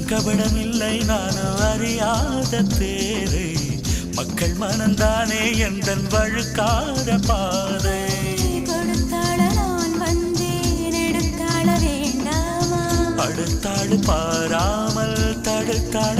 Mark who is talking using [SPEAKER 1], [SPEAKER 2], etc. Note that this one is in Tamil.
[SPEAKER 1] கபடமில்லை நானும் அறியாத தேரை மக்கள் மனந்தானே எந்தன் வழுக்காத பாதை
[SPEAKER 2] கொடுத்தாள நான் வந்தேன் எடுத்தாள வேண்டாமா
[SPEAKER 1] அடுத்தாள் பாராமல் தடுத்தாள